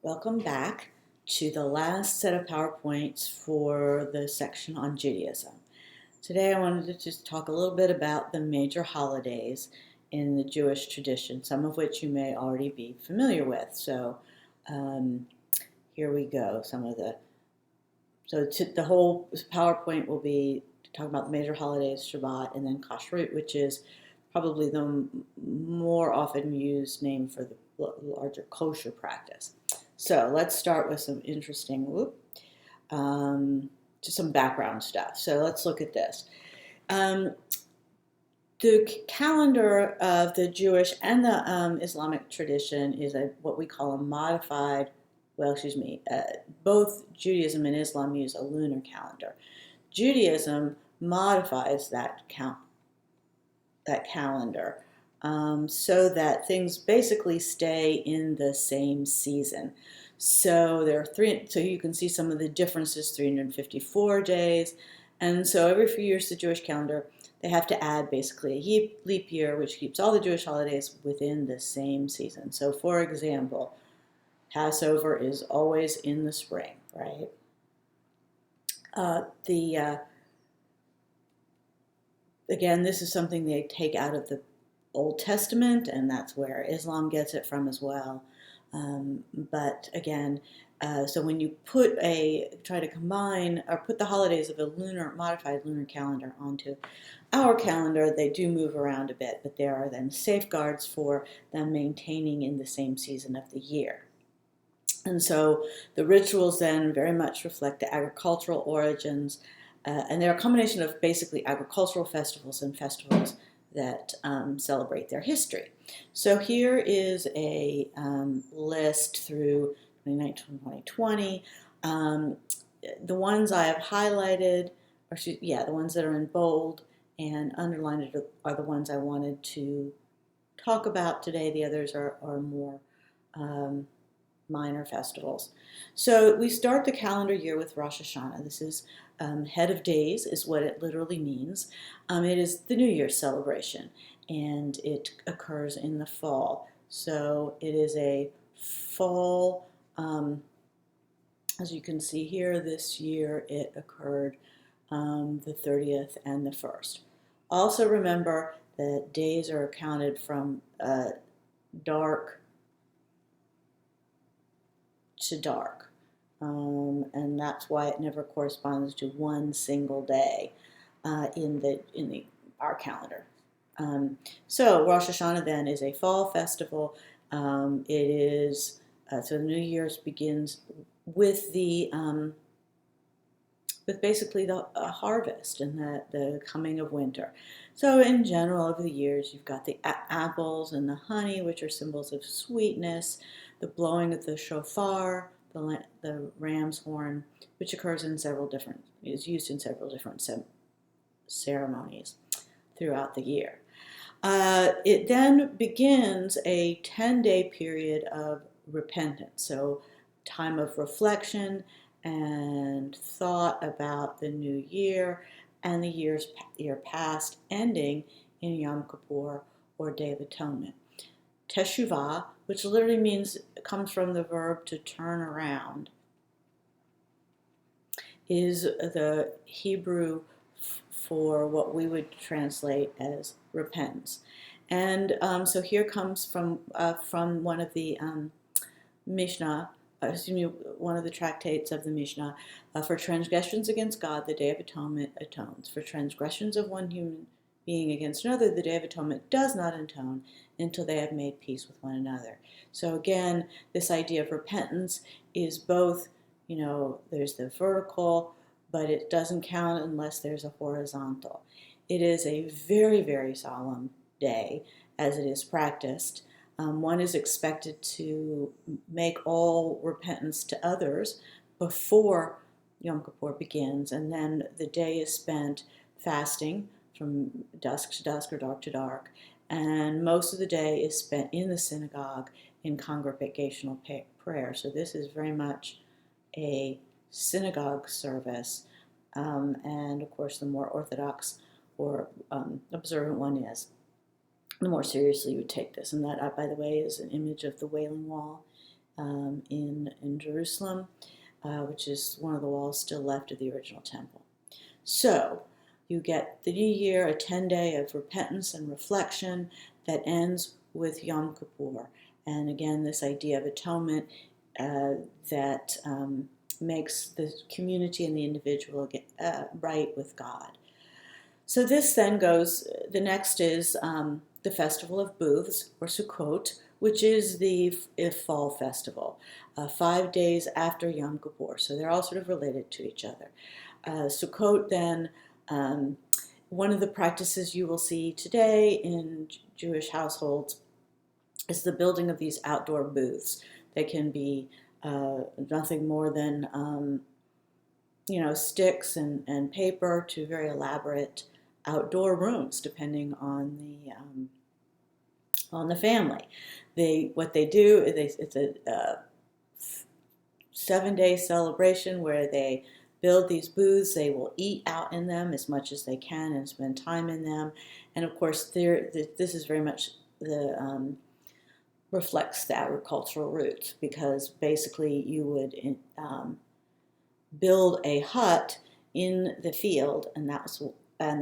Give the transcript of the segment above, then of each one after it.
Welcome back to the last set of PowerPoints for the section on Judaism. Today I wanted to just talk a little bit about the major holidays in the Jewish tradition, some of which you may already be familiar with. So here we go. The whole PowerPoint will be talking about the major holidays, Shabbat, and then Kashrut, which is probably the more often used name for the larger kosher practice. So let's start with some interesting, just some background stuff. So let's look at this. The calendar of the Jewish and the Islamic tradition is what we call a modified, both Judaism and Islam use a lunar calendar. Judaism modifies that calendar so that things basically stay in the same season. So there are so you can see some of the differences, 354 days. And so every few years, the Jewish calendar, they have to add basically a leap year, which keeps all the Jewish holidays within the same season. So for example, Passover is always in the spring, right? Again, this is something they take out of the Old Testament, and that's where Islam gets it from as well. But again, so when you try to combine or put the holidays of a modified lunar calendar onto our calendar, they do move around a bit, but there are then safeguards for them maintaining in the same season of the year. And so the rituals then very much reflect the agricultural origins, and they're a combination of basically agricultural festivals and festivals that celebrate their history. So here is a list through 2019-2020. The ones I have highlighted, the ones that are in bold and underlined are the ones I wanted to talk about today. The others are more minor festivals. So we start the calendar year with Rosh Hashanah. This is head of days is what it literally means. It is the New Year's celebration, and it occurs in the fall. So it is a fall, as you can see here, this year it occurred the 30th and the 1st. Also remember that days are counted from dark to dark, and that's why it never corresponds to one single day in our calendar. So Rosh Hashanah then is a fall festival. It is so New Year's begins with with basically the harvest and the coming of winter. So in general, over the years, you've got the apples and the honey, which are symbols of sweetness, the blowing of the shofar, the ram's horn, which is used in several different ceremonies throughout the year. It then begins a 10-day period of repentance, so time of reflection and thought about the new year and the year past, ending in Yom Kippur or Day of Atonement. Teshuvah, which literally comes from the verb to turn around, is the Hebrew for what we would translate as repentance. And so here comes from one of the one of the tractates of the Mishnah. For transgressions against God, the Day of Atonement atones. For transgressions of one human being against another, the Day of Atonement does not atone until they have made peace with one another. So again, this idea of repentance is both, there's the vertical, but it doesn't count unless there's a horizontal. It is a very, very solemn day as it is practiced. One is expected to make all repentance to others before Yom Kippur begins, and then the day is spent fasting from dusk to dusk or dark to dark, and most of the day is spent in the synagogue in congregational prayer. So this is very much a synagogue service, and of course the more orthodox or observant one is, the more seriously you would take this. And that, by the way, is an image of the Wailing Wall in Jerusalem, which is one of the walls still left of the original temple. So you get the new year, a 10-day of repentance and reflection that ends with Yom Kippur. And again, this idea of atonement that makes the community and the individual get right with God. So this then goes, the next is the Festival of Booths, or Sukkot, which is the fall festival, 5 days after Yom Kippur. So they're all sort of related to each other. Sukkot then, one of the practices you will see today in Jewish households is the building of these outdoor booths. They can be nothing more than sticks and paper to very elaborate outdoor rooms, depending on the family. What they do is it's a 7-day celebration where they build these booths. They will eat out in them as much as they can and spend time in them. And of course, this is very much reflects the agricultural roots, because basically you would build a hut in the field, and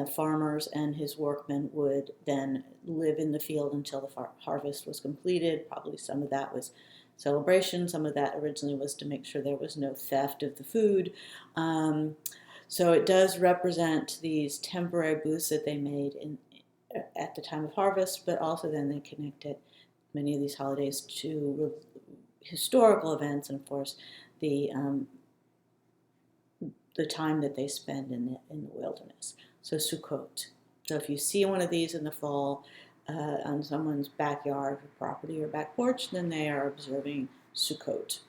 the farmers and his workmen would then live in the field until the harvest was completed. Probably some of that was celebration, some of that originally was to make sure there was no theft of the food. So it does represent these temporary booths that they made at the time of harvest, but also then they connected many of these holidays to historical events, and of course the time that they spend in the wilderness. So Sukkot. So if you see one of these in the fall on someone's backyard or property or back porch, then they are observing Sukkot.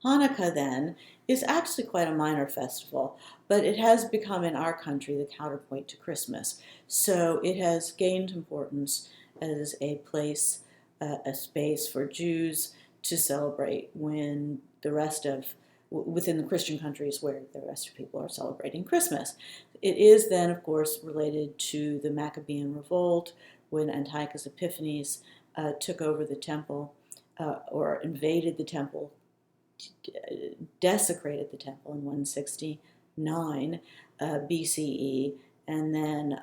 Hanukkah then is actually quite a minor festival, but it has become in our country the counterpoint to Christmas. So it has gained importance as a place, a space for Jews to celebrate when within the Christian countries where the rest of people are celebrating Christmas. It is then, of course, related to the Maccabean revolt, when Antiochus Epiphanes took over the temple, or invaded the temple, desecrated the temple in 169 BCE, and then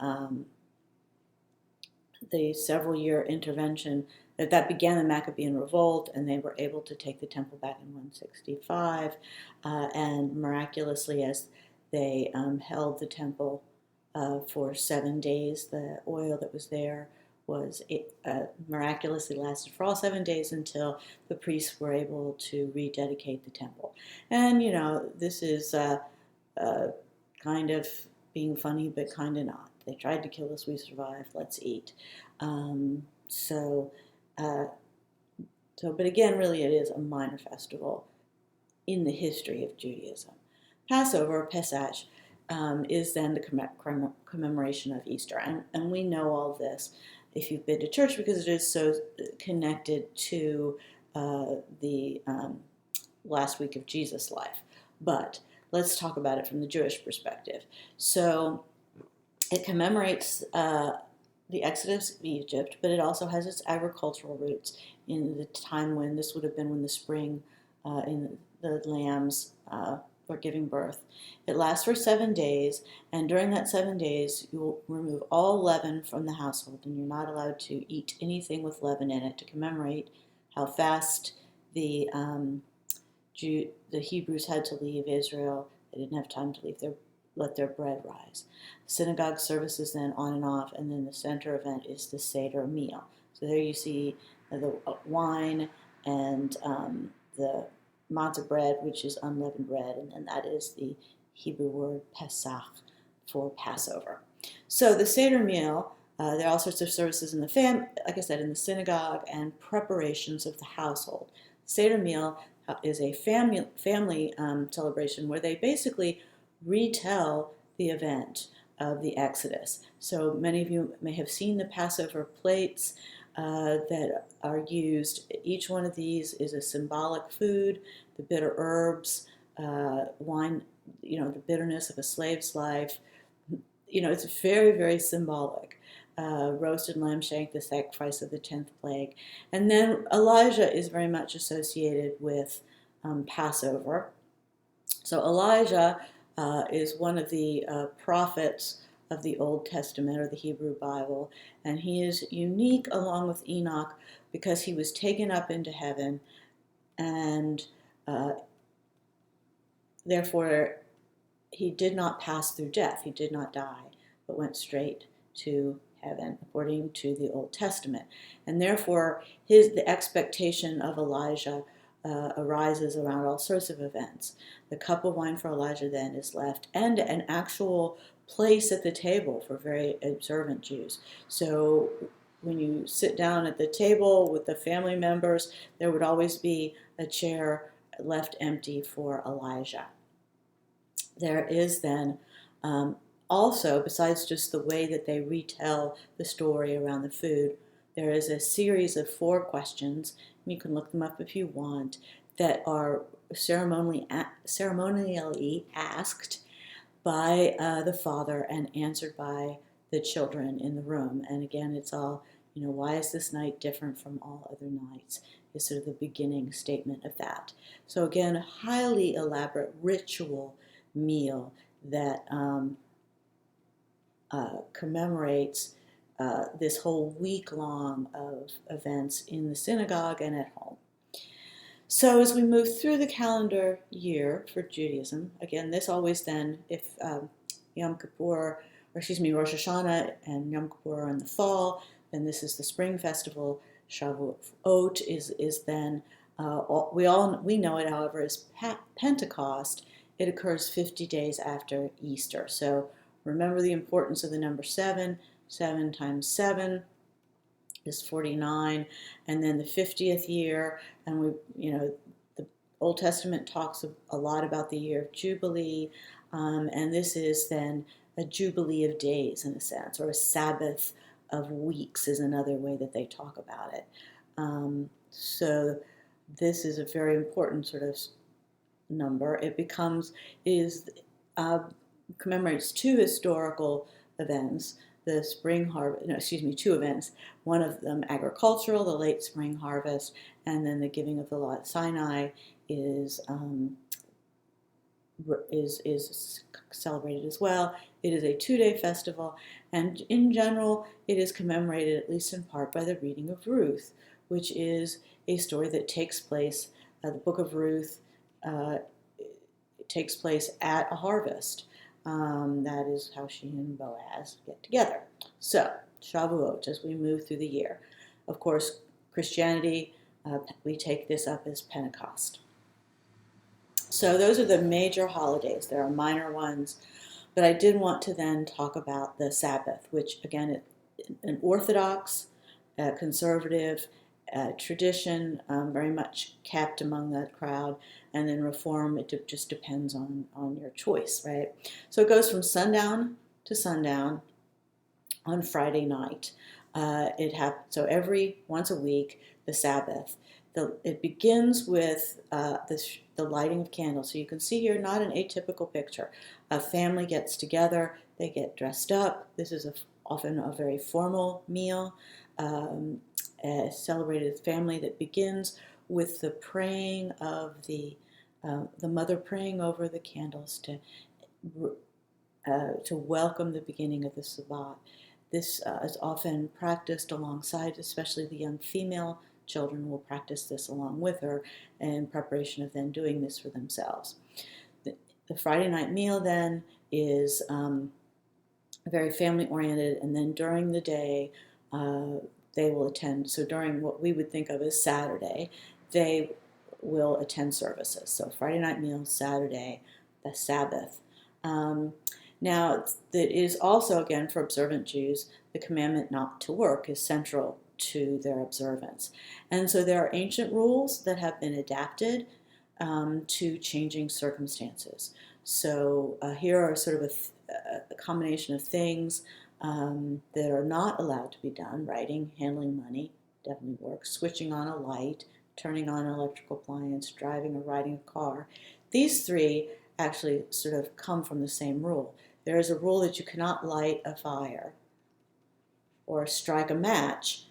the several-year intervention that began the Maccabean revolt, and they were able to take the temple back in 165, and miraculously, as they held the temple for 7 days, the oil that was there was miraculously lasted for all 7 days until the priests were able to rededicate the temple. And this is kind of being funny, but kind of not. They tried to kill us, we survived, let's eat. But again, really it is a minor festival in the history of Judaism. Passover, Pesach, is then the commemoration of Easter. And we know all this if you've been to church, because it is so connected to the last week of Jesus' life. But let's talk about it from the Jewish perspective. So it commemorates the Exodus of Egypt, but it also has its agricultural roots in the time when this would have been when the spring in the lambs were giving birth. It lasts for 7 days, and during that 7 days, you will remove all leaven from the household, and you're not allowed to eat anything with leaven in it, to commemorate how fast the Hebrews had to leave Israel. They didn't have time to let their bread rise. Synagogue services then on and off, and then the center event is the Seder meal. So there you see the wine and the matzah bread, which is unleavened bread, and then that is the Hebrew word Pesach for Passover. So the Seder meal, there are all sorts of services in like I said, in the synagogue, and preparations of the household. Seder meal is a family celebration where they basically retell the event of the Exodus. So many of you may have seen the Passover plates that are used. Each one of these is a symbolic food, the bitter herbs, wine, the bitterness of a slave's life. It's very, very symbolic. roasted lamb shank, the sacrifice of the 10th plague. And then Elijah is very much associated with Passover. So Elijah is one of the prophets of the Old Testament or the Hebrew Bible, and he is unique along with Enoch because he was taken up into heaven, and therefore he did not pass through death. He did not die, but went straight to heaven, according to the Old Testament. And therefore, the expectation of Elijah arises around all sorts of events. The cup of wine for Elijah then is left, and an actual place at the table for very observant Jews. So when you sit down at the table with the family members, there would always be a chair left empty for Elijah. There is then also, besides just the way that they retell the story around the food, there is a series of 4 questions, and you can look them up if you want, that are ceremonially asked by the father and answered by the children in the room. And again, it's all, why is this night different from all other nights? Is sort of the beginning statement of that. So again, a highly elaborate ritual meal that commemorates this whole week-long of events in the synagogue and at home. So as we move through the calendar year for Judaism, again, this always then, if Rosh Hashanah and Yom Kippur are in the fall, then this is the spring festival. Shavuot is then, we know it, however, as Pentecost. It occurs 50 days after Easter. So remember the importance of the number 7. 7 times 7 is 49. And then the 50th year, and the Old Testament talks a lot about the year of Jubilee, and this is then a Jubilee of days in a sense, or a Sabbath of weeks is another way that they talk about it. So this is a very important sort of number. It commemorates 2 historical events, the spring harvest, 2 events, one of them agricultural, the late spring harvest, and then the giving of the law at Sinai is celebrated as well. It is a 2-day festival, and in general, it is commemorated, at least in part, by the reading of Ruth, which is a story that takes place, the book of Ruth takes place at a harvest. That is how she and Boaz get together. So, Shavuot, as we move through the year. Of course, Christianity, we take this up as Pentecost. So those are the major holidays. There are minor ones, but I did want to then talk about the Sabbath, which again, an Orthodox, conservative tradition, very much kept among that crowd, and then Reform, it just depends on your choice, right? So it goes from sundown to sundown on Friday night. So once a week, the Sabbath. It begins with the lighting of candles. So you can see here, not an atypical picture. A family gets together, they get dressed up. This is often a very formal meal, a celebrated family that begins with the praying of the mother praying over the candles to welcome the beginning of the Sabbath. This is often practiced alongside, especially the young female children will practice this along with her in preparation of then doing this for themselves. The Friday night meal then is very family oriented, and then during the day they will attend, so during what we would think of as Saturday, they will attend services. So Friday night meal, Saturday, the Sabbath. Now, that is also, again, for observant Jews, the commandment not to work is central to their observance. And so there are ancient rules that have been adapted to changing circumstances. So here are sort of a combination of things that are not allowed to be done. Writing, handling money, definitely works. Switching on a light, turning on an electrical appliance, driving or riding a car. These 3 actually sort of come from the same rule. There is a rule that you cannot light a fire or strike a match,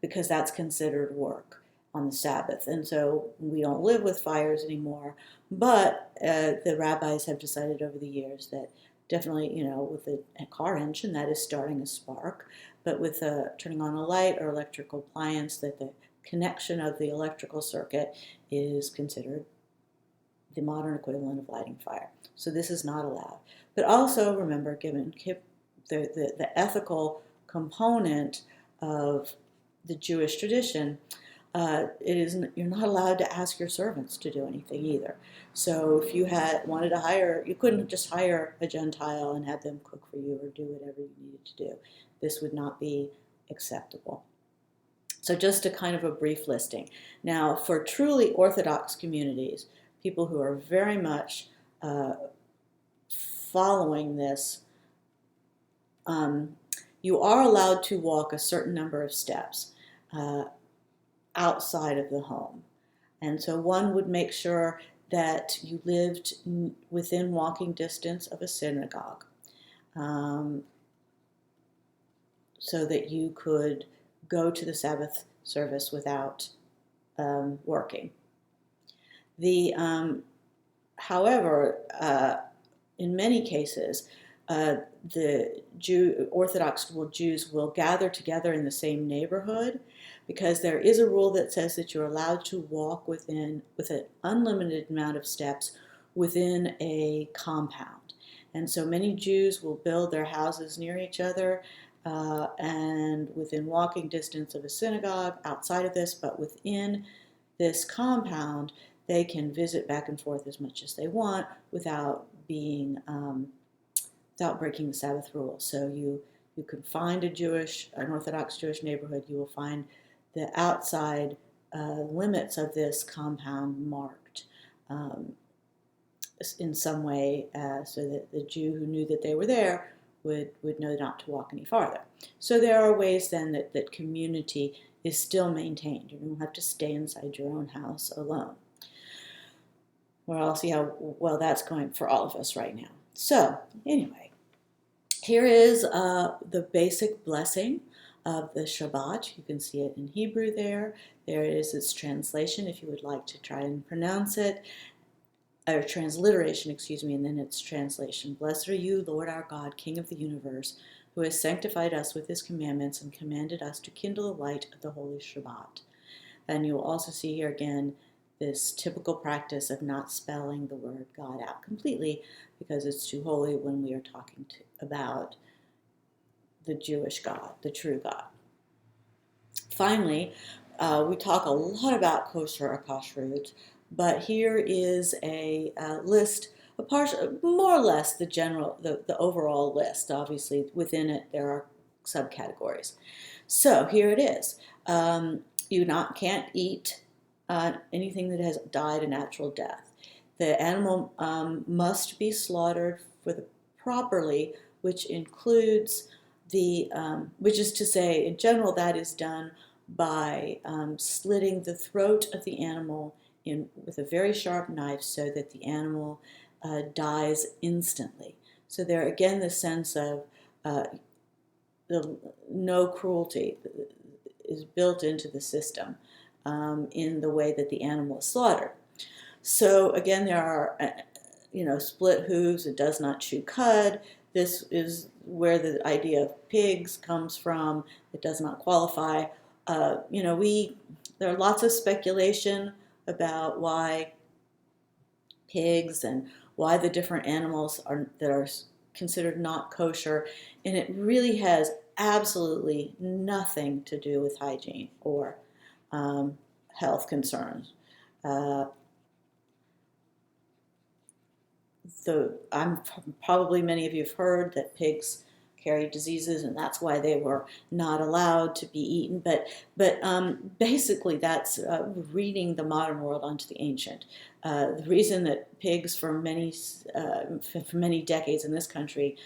because that's considered work on the Sabbath. And so we don't live with fires anymore. But the rabbis have decided over the years that definitely, with a car engine, that is starting a spark. But with turning on a light or electrical appliance, that the connection of the electrical circuit is considered the modern equivalent of lighting fire. So this is not allowed. But also remember, given the ethical component of the Jewish tradition, you're not allowed to ask your servants to do anything either. So if you wanted to hire, you couldn't just hire a Gentile and have them cook for you or do whatever you needed to do. This would not be acceptable. So just a kind of a brief listing. Now, for truly Orthodox communities, people who are very much following this, you are allowed to walk a certain number of steps outside of the home. And so one would make sure that you lived within walking distance of a synagogue, so that you could go to the Sabbath service without working. However, in many cases, the Orthodox Jews will gather together in the same neighborhood, because there is a rule that says that you're allowed to walk with an unlimited amount of steps within a compound. And so many Jews will build their houses near each other and within walking distance of a synagogue outside of this, but within this compound, they can visit back and forth as much as they want without breaking the Sabbath rule. So you can find an Orthodox Jewish neighborhood. You will find the outside limits of this compound marked in some way, so that the Jew who knew that they were there would know not to walk any farther. So there are ways then that community is still maintained. You don't have to stay inside your own house alone. Well, I'll see how well that's going for all of us right now. So anyway, here is the basic blessing of the Shabbat. You can see it in Hebrew there. There is its translation if you would like to try and pronounce it. Or transliteration, and then its translation. Blessed are you, Lord our God, King of the universe, who has sanctified us with his commandments and commanded us to kindle the light of the holy Shabbat. And you'll also see here again this typical practice of not spelling the word God out completely, because it's too holy when we are talking about the Jewish God, the true God. Finally, we talk a lot about kosher or kashrut, but here is a list, more or less the overall list. Obviously, within it there are subcategories. So here it is. You can't eat anything that has died a natural death. The animal must be slaughtered properly, which includes which is to say, in general, that is done by slitting the throat of the animal with a very sharp knife, so that the animal dies instantly. So there again, the sense of no cruelty is built into the system in the way that the animal is slaughtered. So again, there are split hooves. It does not chew cud. This is where the idea of pigs comes from. It does not qualify. There are lots of speculation about why pigs and why the different animals that are considered not kosher, and it really has absolutely nothing to do with hygiene or health concerns. Probably many of you have heard that pigs carry diseases, and that's why they were not allowed to be eaten. But basically, that's reading the modern world onto the ancient. The reason that pigs for many decades in this country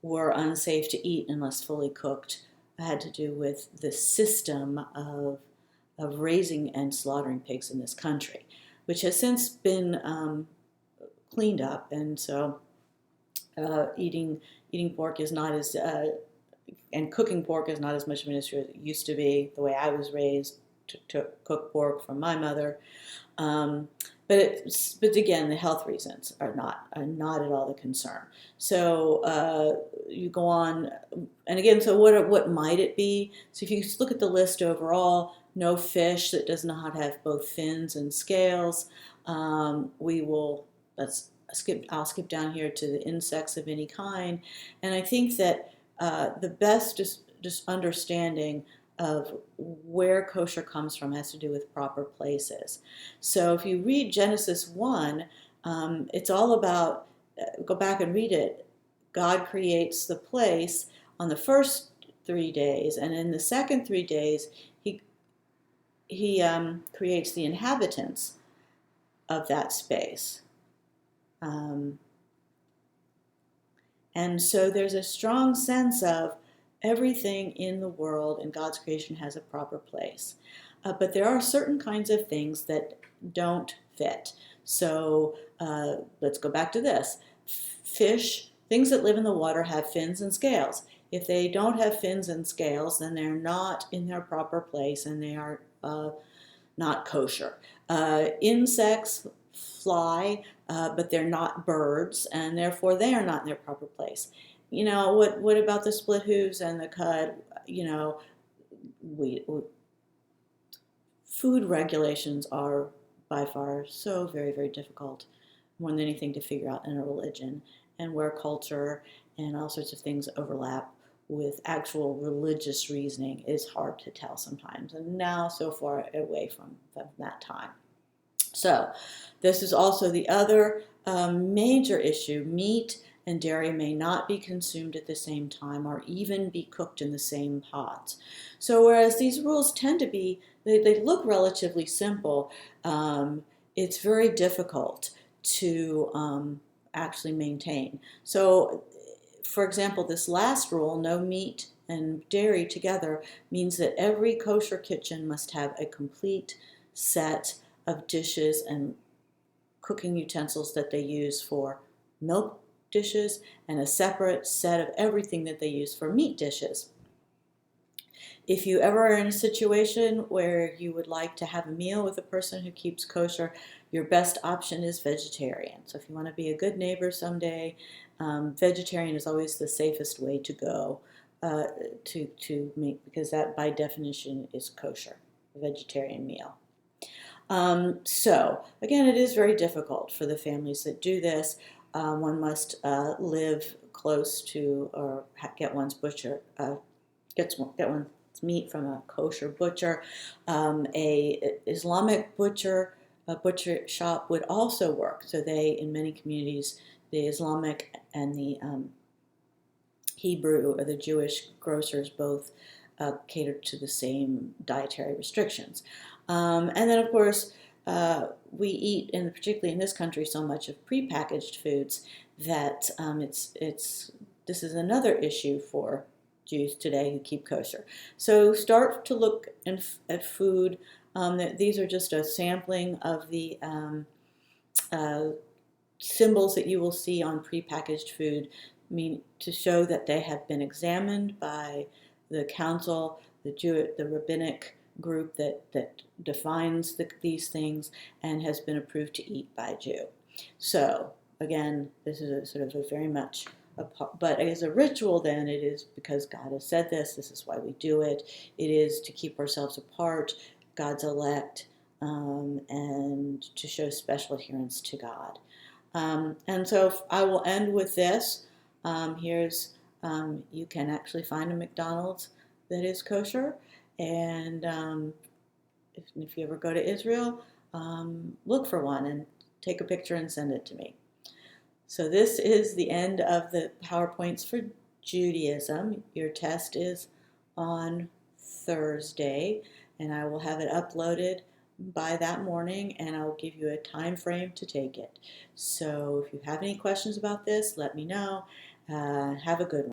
were unsafe to eat unless fully cooked had to do with the system of raising and slaughtering pigs in this country, which has since been cleaned up, and so eating pork is not as and cooking pork is not as much of an issue as it used to be, the way I was raised to cook pork from my mother. Um, but again, the health reasons are not at all the concern. So you go on, and again, so what might it be? So if you look at the list overall, no fish that does not have both fins and scales. We will I'll skip down here to the insects of any kind, and I think that the best just understanding of where kosher comes from has to do with proper places. So if you read Genesis 1, it's all about, go back and read it. God creates the place on the first 3 days, and in the second 3 days, he creates the inhabitants of that space. And so there's a strong sense of everything in the world and God's creation has a proper place. But there are certain kinds of things that don't fit. So let's go back to this. Fish, things that live in the water, have fins and scales. If they don't have fins and scales, then they're not in their proper place and they are not kosher. Insects fly, but they're not birds, and therefore they are not in their proper place. What about the split hooves and the cud? Food regulations are by far so very, very difficult, more than anything, to figure out in a religion, and where culture and all sorts of things overlap with actual religious reasoning is hard to tell sometimes, and now so far away from that time. So this is also the other major issue. Meat and dairy may not be consumed at the same time or even be cooked in the same pots. So whereas these rules tend to be, they look relatively simple, it's very difficult to actually maintain. So for example, this last rule, no meat and dairy together, means that every kosher kitchen must have a complete set of dishes and cooking utensils that they use for milk dishes and a separate set of everything that they use for meat dishes. If you ever are in a situation where you would like to have a meal with a person who keeps kosher, your best option is vegetarian. So if you want to be a good neighbor someday, vegetarian is always the safest way to go to make, because that by definition is kosher, a vegetarian meal. So again, it is very difficult for the families that do this. One must live close to or get one's get one's meat from a kosher butcher. A Islamic butcher shop would also work. So in many communities, the Islamic and the Hebrew or the Jewish grocers both cater to the same dietary restrictions. And then, of course, we eat, and particularly in this country, so much of prepackaged foods that this is another issue for Jews today who keep kosher. So start to look at food. These are just a sampling of the symbols that you will see on prepackaged food, to show that they have been examined by the council, the rabbinic group that defines these things, and has been approved to eat by a Jew. So again, this is a sort of a very much but as a ritual, then it is because God has said this. This is why we do it. It is to keep ourselves apart, God's elect, and to show special adherence to God. And so I will end with this. You can actually find a McDonald's that is kosher, and if you ever go to Israel, look for one and take a picture and send it to me. So this is the end of the PowerPoints for Judaism. Your test is on Thursday, and I will have it uploaded by that morning, and I'll give you a time frame to take it. So if you have any questions about this, let me know. Have a good one.